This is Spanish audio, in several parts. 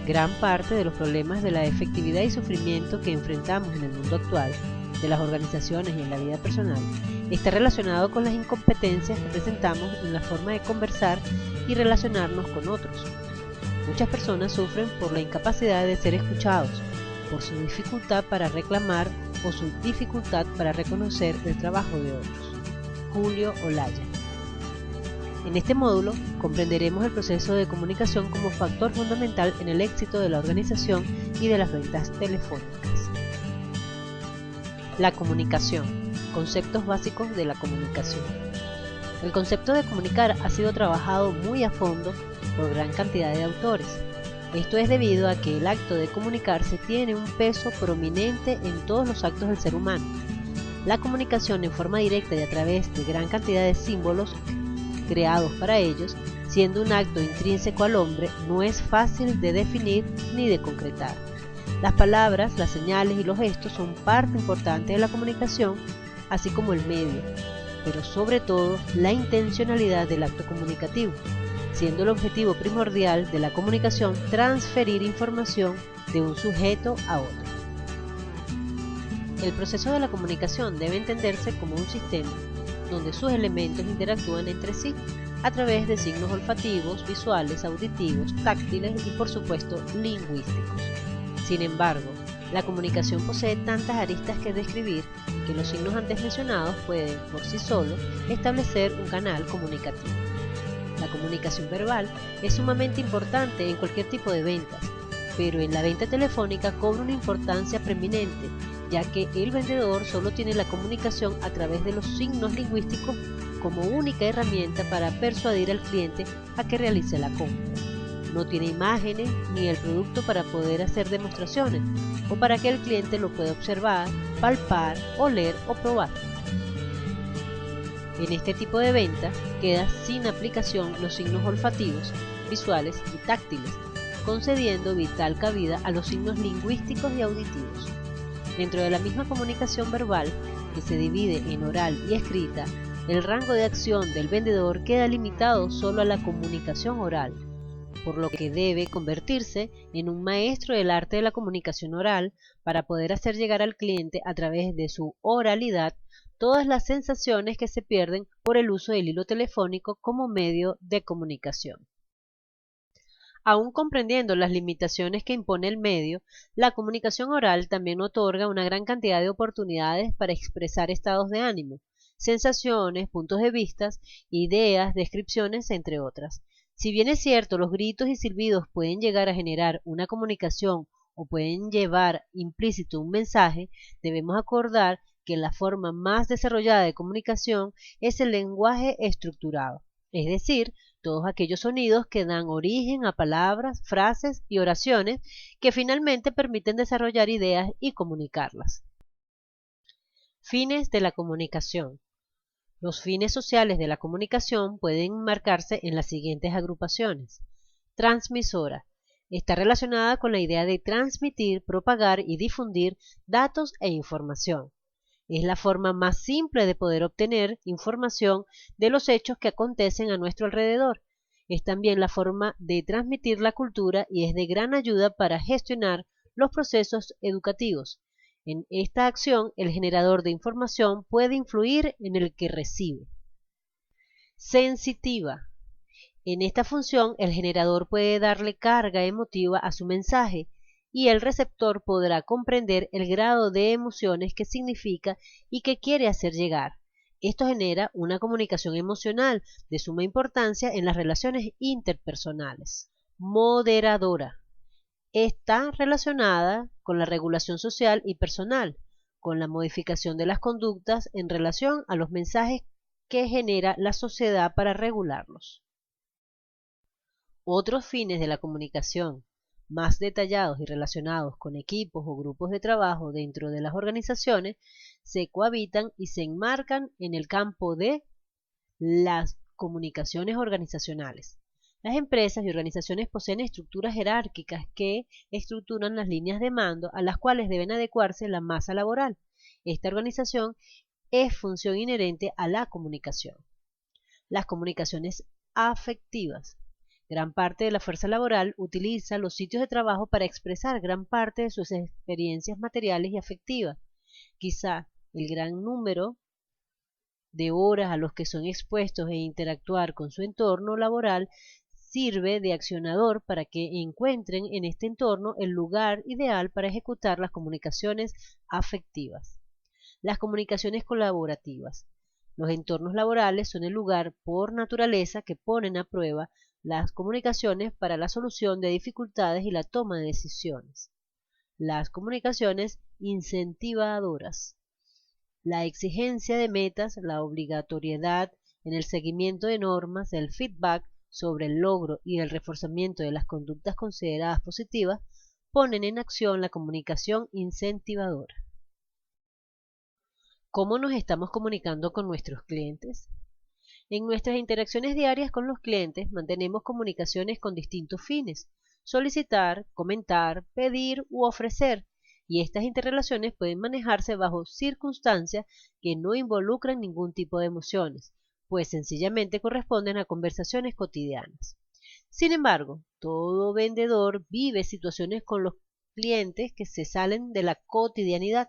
Gran parte de los problemas de la efectividad y sufrimiento que enfrentamos en el mundo actual, de las organizaciones y en la vida personal, está relacionado con las incompetencias que presentamos en la forma de conversar y relacionarnos con otros. Muchas personas sufren por la incapacidad de ser escuchados, por su dificultad para reclamar o su dificultad para reconocer el trabajo de otros. Julio Olaya. En este módulo comprenderemos el proceso de comunicación como factor fundamental en el éxito de la organización y de las ventas telefónicas. La comunicación. Conceptos básicos de la comunicación. El concepto de comunicar ha sido trabajado muy a fondo por gran cantidad de autores. Esto es debido a que el acto de comunicarse tiene un peso prominente en todos los actos del ser humano. La comunicación en forma directa y a través de gran cantidad de símbolos creados para ellos, siendo un acto intrínseco al hombre, no es fácil de definir ni de concretar. Las palabras, las señales y los gestos son parte importante de la comunicación, así como el medio, pero sobre todo la intencionalidad del acto comunicativo, siendo el objetivo primordial de la comunicación transferir información de un sujeto a otro. El proceso de la comunicación debe entenderse como un sistema donde sus elementos interactúan entre sí a través de signos olfativos, visuales, auditivos, táctiles y por supuesto lingüísticos. Sin embargo, la comunicación posee tantas aristas que describir que los signos antes mencionados pueden por sí solos establecer un canal comunicativo. La comunicación verbal es sumamente importante en cualquier tipo de ventas, pero en la venta telefónica cobra una importancia preeminente, ya que el vendedor solo tiene la comunicación a través de los signos lingüísticos como única herramienta para persuadir al cliente a que realice la compra. No tiene imágenes ni el producto para poder hacer demostraciones o para que el cliente lo pueda observar, palpar, oler o probar. En este tipo de venta queda sin aplicación los signos olfativos, visuales y táctiles, concediendo vital cabida a los signos lingüísticos y auditivos. Dentro de la misma comunicación verbal, que se divide en oral y escrita, el rango de acción del vendedor queda limitado solo a la comunicación oral, por lo que debe convertirse en un maestro del arte de la comunicación oral para poder hacer llegar al cliente a través de su oralidad todas las sensaciones que se pierden por el uso del hilo telefónico como medio de comunicación. Aún comprendiendo las limitaciones que impone el medio, la comunicación oral también otorga una gran cantidad de oportunidades para expresar estados de ánimo, sensaciones, puntos de vista, ideas, descripciones, entre otras. Si bien es cierto, los gritos y silbidos pueden llegar a generar una comunicación o pueden llevar implícito un mensaje, debemos acordar que la forma más desarrollada de comunicación es el lenguaje estructurado, es decir, todos aquellos sonidos que dan origen a palabras, frases y oraciones que finalmente permiten desarrollar ideas y comunicarlas. Fines de la comunicación. Los fines sociales de la comunicación pueden enmarcarse en las siguientes agrupaciones. Transmisora. Está relacionada con la idea de transmitir, propagar y difundir datos e información. Es la forma más simple de poder obtener información de los hechos que acontecen a nuestro alrededor. Es también la forma de transmitir la cultura y es de gran ayuda para gestionar los procesos educativos. En esta acción, el generador de información puede influir en el que recibe. Sensitiva. En esta función, el generador puede darle carga emotiva a su mensaje y el receptor podrá comprender el grado de emociones que significa y que quiere hacer llegar. Esto genera una comunicación emocional de suma importancia en las relaciones interpersonales. Moderadora. Está relacionada con la regulación social y personal, con la modificación de las conductas en relación a los mensajes que genera la sociedad para regularlos. Otros fines de la comunicación, más detallados y relacionados con equipos o grupos de trabajo dentro de las organizaciones, se cohabitan y se enmarcan en el campo de las comunicaciones organizacionales. Las empresas y organizaciones poseen estructuras jerárquicas que estructuran las líneas de mando a las cuales deben adecuarse la masa laboral. Esta organización es función inherente a la comunicación. Las comunicaciones afectivas. Gran parte de la fuerza laboral utiliza los sitios de trabajo para expresar gran parte de sus experiencias materiales y afectivas. Quizá el gran número de horas a los que son expuestos e interactuar con su entorno laboral sirve de accionador para que encuentren en este entorno el lugar ideal para ejecutar las comunicaciones afectivas. Las comunicaciones colaborativas. Los entornos laborales son el lugar por naturaleza que ponen a prueba las comunicaciones para la solución de dificultades y la toma de decisiones. Las comunicaciones incentivadoras. La exigencia de metas, la obligatoriedad en el seguimiento de normas, el feedback sobre el logro y el reforzamiento de las conductas consideradas positivas ponen en acción la comunicación incentivadora. ¿Cómo nos estamos comunicando con nuestros clientes? En nuestras interacciones diarias con los clientes mantenemos comunicaciones con distintos fines: solicitar, comentar, pedir u ofrecer, y estas interrelaciones pueden manejarse bajo circunstancias que no involucran ningún tipo de emociones, pues sencillamente corresponden a conversaciones cotidianas. Sin embargo, todo vendedor vive situaciones con los clientes que se salen de la cotidianidad,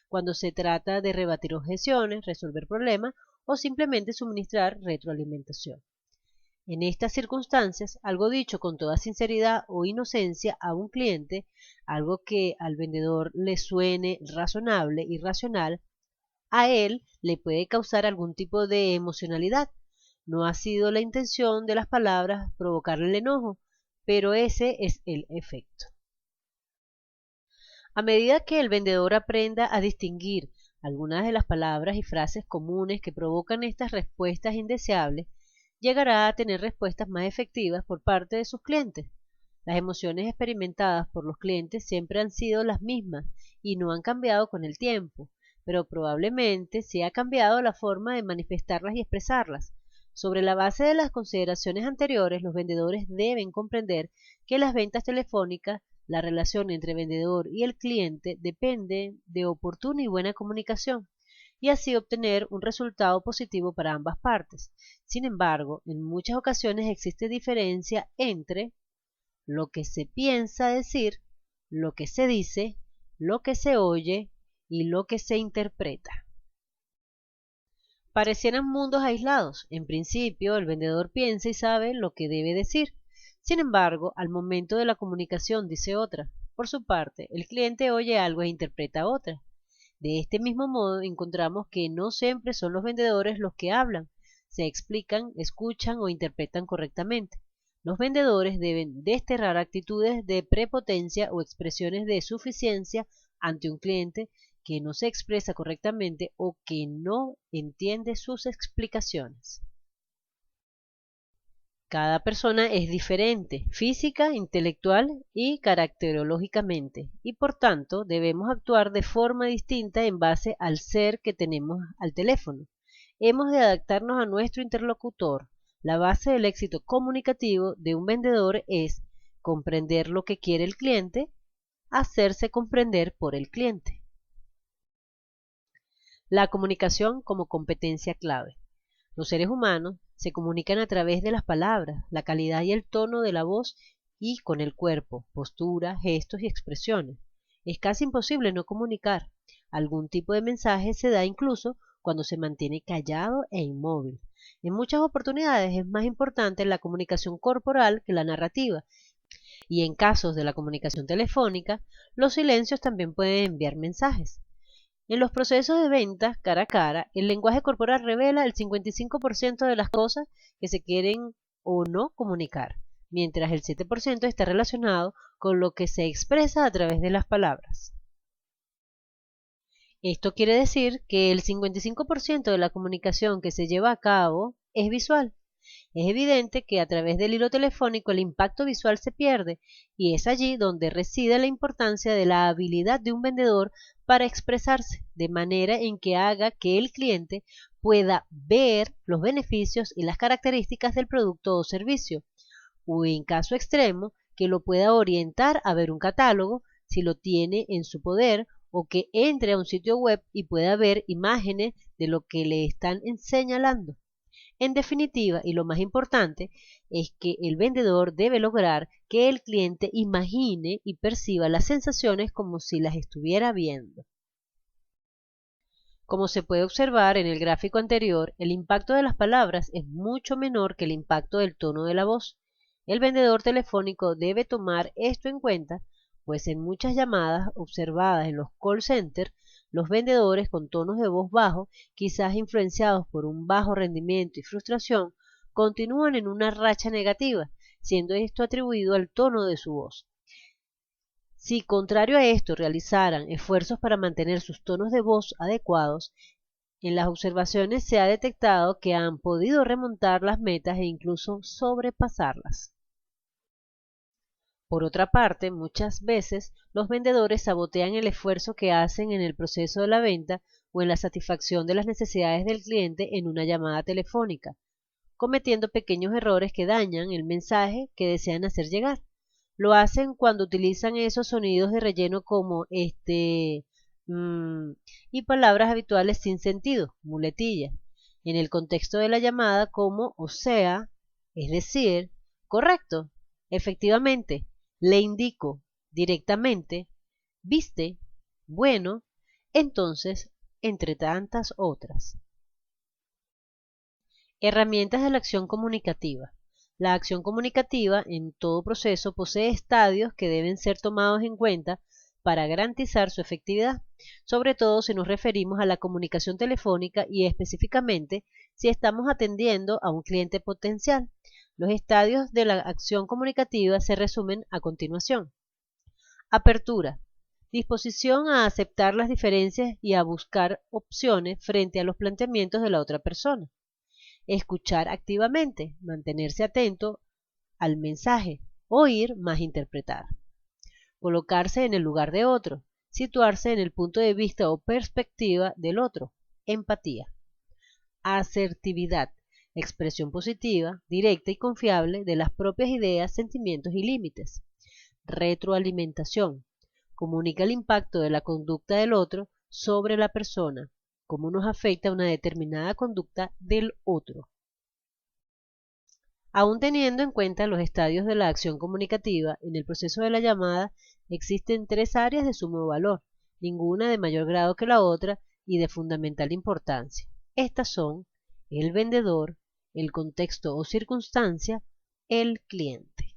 cuando se trata de rebatir objeciones, resolver problemas o simplemente suministrar retroalimentación. En estas circunstancias, algo dicho con toda sinceridad o inocencia a un cliente, algo que al vendedor le suene razonable y racional, a él le puede causar algún tipo de emocionalidad. No ha sido la intención de las palabras provocarle el enojo, pero ese es el efecto. A medida que el vendedor aprenda a distinguir algunas de las palabras y frases comunes que provocan estas respuestas indeseables, llegará a tener respuestas más efectivas por parte de sus clientes. Las emociones experimentadas por los clientes siempre han sido las mismas y no han cambiado con el tiempo, pero probablemente se ha cambiado la forma de manifestarlas y expresarlas. Sobre la base de las consideraciones anteriores, los vendedores deben comprender que las ventas telefónicas, la relación entre vendedor y el cliente, depende de oportuna y buena comunicación, y así obtener un resultado positivo para ambas partes. Sin embargo, en muchas ocasiones existe diferencia entre lo que se piensa decir, lo que se dice, lo que se oye y lo que se interpreta. Parecieran mundos aislados. En principio, el vendedor piensa y sabe lo que debe decir. Sin embargo, al momento de la comunicación dice otra. Por su parte, el cliente oye algo e interpreta otra. De este mismo modo, encontramos que no siempre son los vendedores los que hablan, se explican, escuchan o interpretan correctamente. Los vendedores deben desterrar actitudes de prepotencia o expresiones de suficiencia ante un cliente que no se expresa correctamente o que no entiende sus explicaciones. Cada persona es diferente, física, intelectual y caracterológicamente, y por tanto debemos actuar de forma distinta en base al ser que tenemos al teléfono. Hemos de adaptarnos a nuestro interlocutor. La base del éxito comunicativo de un vendedor es comprender lo que quiere el cliente, hacerse comprender por el cliente. La comunicación como competencia clave. Los seres humanos se comunican a través de las palabras, la calidad y el tono de la voz y con el cuerpo, postura, gestos y expresiones. Es casi imposible no comunicar. Algún tipo de mensaje se da incluso cuando se mantiene callado e inmóvil. En muchas oportunidades es más importante la comunicación corporal que la narrativa, y en casos de la comunicación telefónica, los silencios también pueden enviar mensajes. En los procesos de ventas cara a cara, el lenguaje corporal revela el 55% de las cosas que se quieren o no comunicar, mientras el 7% está relacionado con lo que se expresa a través de las palabras. Esto quiere decir que el 55% de la comunicación que se lleva a cabo es visual. Es evidente que a través del hilo telefónico el impacto visual se pierde, y es allí donde reside la importancia de la habilidad de un vendedor para expresarse, de manera en que haga que el cliente pueda ver los beneficios y las características del producto o servicio, o en caso extremo, que lo pueda orientar a ver un catálogo, si lo tiene en su poder, o que entre a un sitio web y pueda ver imágenes de lo que le están señalando. En definitiva, y lo más importante, es que el vendedor debe lograr que el cliente imagine y perciba las sensaciones como si las estuviera viendo. Como se puede observar en el gráfico anterior, el impacto de las palabras es mucho menor que el impacto del tono de la voz. El vendedor telefónico debe tomar esto en cuenta, pues en muchas llamadas observadas en los call centers, los vendedores con tonos de voz bajos, quizás influenciados por un bajo rendimiento y frustración, continúan en una racha negativa, siendo esto atribuido al tono de su voz. Si, contrario a esto, realizaran esfuerzos para mantener sus tonos de voz adecuados, en las observaciones se ha detectado que han podido remontar las metas e incluso sobrepasarlas. Por otra parte, muchas veces los vendedores sabotean el esfuerzo que hacen en el proceso de la venta o en la satisfacción de las necesidades del cliente en una llamada telefónica, cometiendo pequeños errores que dañan el mensaje que desean hacer llegar. Lo hacen cuando utilizan esos sonidos de relleno como y palabras habituales sin sentido, muletilla, en el contexto de la llamada como o sea, es decir, correcto, efectivamente, le indico, directamente, viste, bueno, entonces, entre tantas otras. Herramientas de la acción comunicativa. La acción comunicativa en todo proceso posee estadios que deben ser tomados en cuenta para garantizar su efectividad, sobre todo si nos referimos a la comunicación telefónica y específicamente si estamos atendiendo a un cliente potencial. Los estadios de la acción comunicativa se resumen a continuación. Apertura. Disposición a aceptar las diferencias y a buscar opciones frente a los planteamientos de la otra persona. Escuchar activamente, mantenerse atento al mensaje, oír más interpretar. Colocarse en el lugar de otro, situarse en el punto de vista o perspectiva del otro, empatía. Asertividad, expresión positiva, directa y confiable de las propias ideas, sentimientos y límites. Retroalimentación, comunica el impacto de la conducta del otro sobre la persona, cómo nos afecta una determinada conducta del otro. Aún teniendo en cuenta los estadios de la acción comunicativa, en el proceso de la llamada existen tres áreas de sumo valor, ninguna de mayor grado que la otra y de fundamental importancia. Estas son el vendedor, el contexto o circunstancia, el cliente.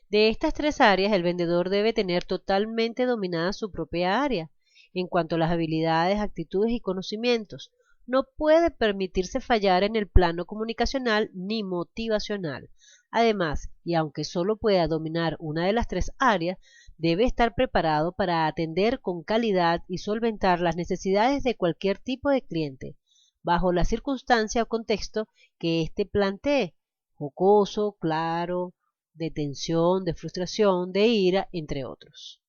De estas tres áreas, el vendedor debe tener totalmente dominada su propia área, en cuanto a las habilidades, actitudes y conocimientos. No puede permitirse fallar en el plano comunicacional ni motivacional. Además, y aunque solo pueda dominar una de las tres áreas, debe estar preparado para atender con calidad y solventar las necesidades de cualquier tipo de cliente, bajo la circunstancia o contexto que éste plantee, jocoso, claro, de tensión, de frustración, de ira, entre otros.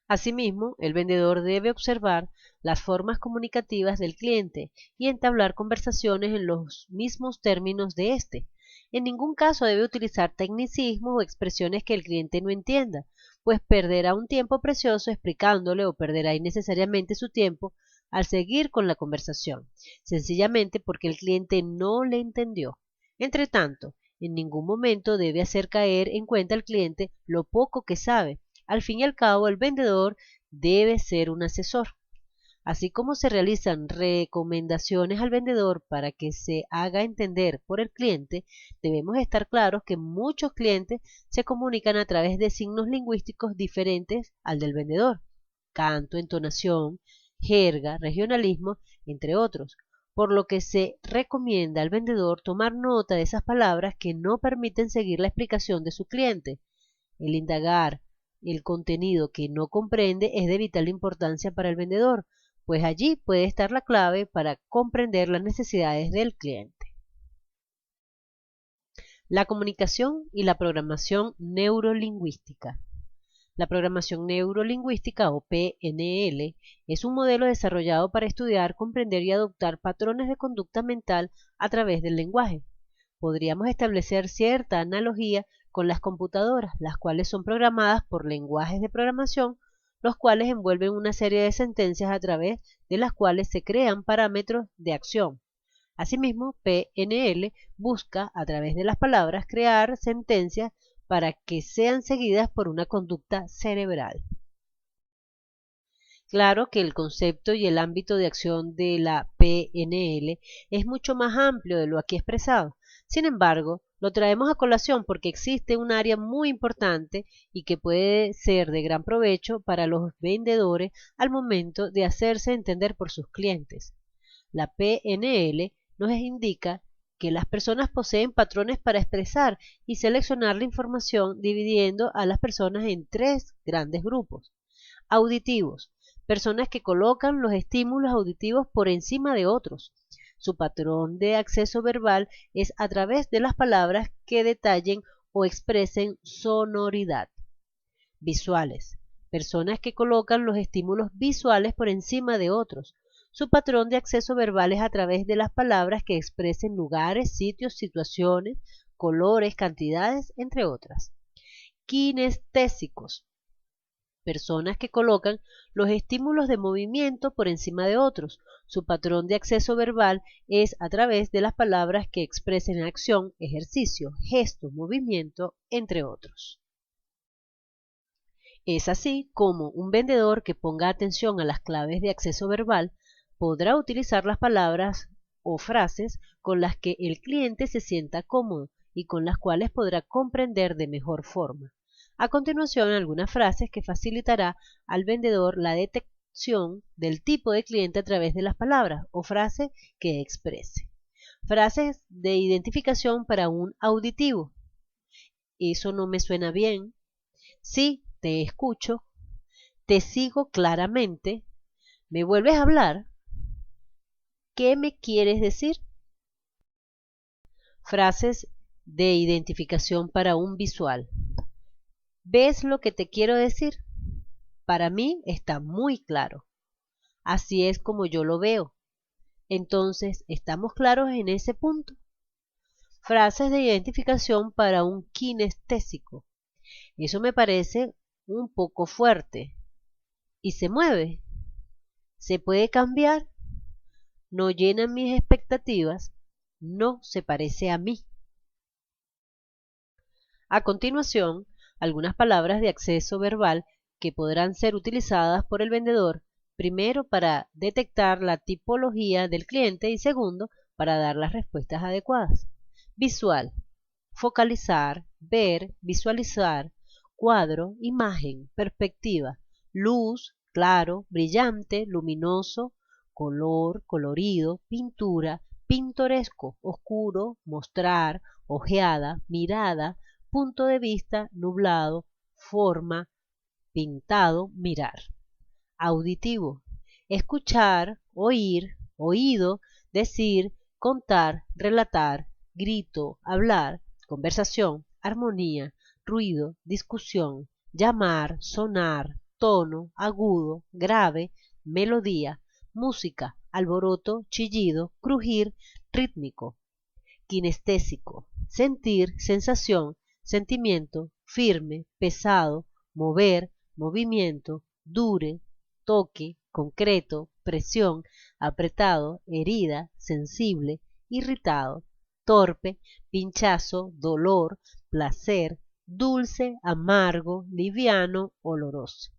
Asimismo, el vendedor debe observar las formas comunicativas del cliente y entablar conversaciones en los mismos términos de éste. En ningún caso debe utilizar tecnicismos o expresiones que el cliente no entienda, pues perderá un tiempo precioso explicándole o perderá innecesariamente su tiempo al seguir con la conversación, sencillamente porque el cliente no le entendió. Entre tanto, en ningún momento debe hacer caer en cuenta al cliente lo poco que sabe. Al fin y al cabo, el vendedor debe ser un asesor. Así como se realizan recomendaciones al vendedor para que se haga entender por el cliente, debemos estar claros que muchos clientes se comunican a través de signos lingüísticos diferentes al del vendedor, canto, entonación, jerga, regionalismo, entre otros, por lo que se recomienda al vendedor tomar nota de esas palabras que no permiten seguir la explicación de su cliente. El indagar el contenido que no comprende es de vital importancia para el vendedor, pues allí puede estar la clave para comprender las necesidades del cliente. La comunicación y la programación neurolingüística. La programación neurolingüística o PNL es un modelo desarrollado para estudiar, comprender y adoptar patrones de conducta mental a través del lenguaje. Podríamos establecer cierta analogía con las computadoras, las cuales son programadas por lenguajes de programación los cuales envuelven una serie de sentencias a través de las cuales se crean parámetros de acción. Asimismo, PNL busca, a través de las palabras, crear sentencias para que sean seguidas por una conducta cerebral. Claro que el concepto y el ámbito de acción de la PNL es mucho más amplio de lo aquí expresado. Sin embargo, lo traemos a colación porque existe un área muy importante y que puede ser de gran provecho para los vendedores al momento de hacerse entender por sus clientes. La PNL nos indica que las personas poseen patrones para expresar y seleccionar la información dividiendo a las personas en tres grandes grupos. Auditivos, personas que colocan los estímulos auditivos por encima de otros. Su patrón de acceso verbal es a través de las palabras que detallen o expresen sonoridad. Visuales, personas que colocan los estímulos visuales por encima de otros. Su patrón de acceso verbal es a través de las palabras que expresen lugares, sitios, situaciones, colores, cantidades, entre otras. Kinestésicos, personas que colocan los estímulos de movimiento por encima de otros. Su patrón de acceso verbal es a través de las palabras que expresen acción, ejercicio, gesto, movimiento, entre otros. Es así como un vendedor que ponga atención a las claves de acceso verbal podrá utilizar las palabras o frases con las que el cliente se sienta cómodo y con las cuales podrá comprender de mejor forma. A continuación, algunas frases que facilitará al vendedor la detección del tipo de cliente a través de las palabras o frase que exprese. Frases de identificación para un auditivo. Eso no me suena bien. Sí, te escucho. Te sigo claramente. ¿Me vuelves a hablar? ¿Qué me quieres decir? Frases de identificación para un visual. ¿Ves lo que te quiero decir? Para mí está muy claro. Así es como yo lo veo. Entonces, ¿estamos claros en ese punto? Frases de identificación para un kinestésico. Eso me parece un poco fuerte. ¿Y se mueve? ¿Se puede cambiar? No llena mis expectativas. No se parece a mí. A continuación, algunas palabras de acceso verbal que podrán ser utilizadas por el vendedor, primero para detectar la tipología del cliente y segundo para dar las respuestas adecuadas. Visual, focalizar, ver, visualizar, cuadro, imagen, perspectiva, luz, claro, brillante, luminoso, color, colorido, pintura, pintoresco, oscuro, mostrar, ojeada, mirada, punto de vista, nublado, forma, pintado, mirar. Auditivo, escuchar, oír, oído, decir, contar, relatar, grito, hablar, conversación, armonía, ruido, discusión, llamar, sonar, tono, agudo, grave, melodía, música, alboroto, chillido, crujir, rítmico. Kinestésico, sentir, sensación, sentimiento, firme, pesado, mover, movimiento, dure, toque, concreto, presión, apretado, herida, sensible, irritado, torpe, pinchazo, dolor, placer, dulce, amargo, liviano, oloroso.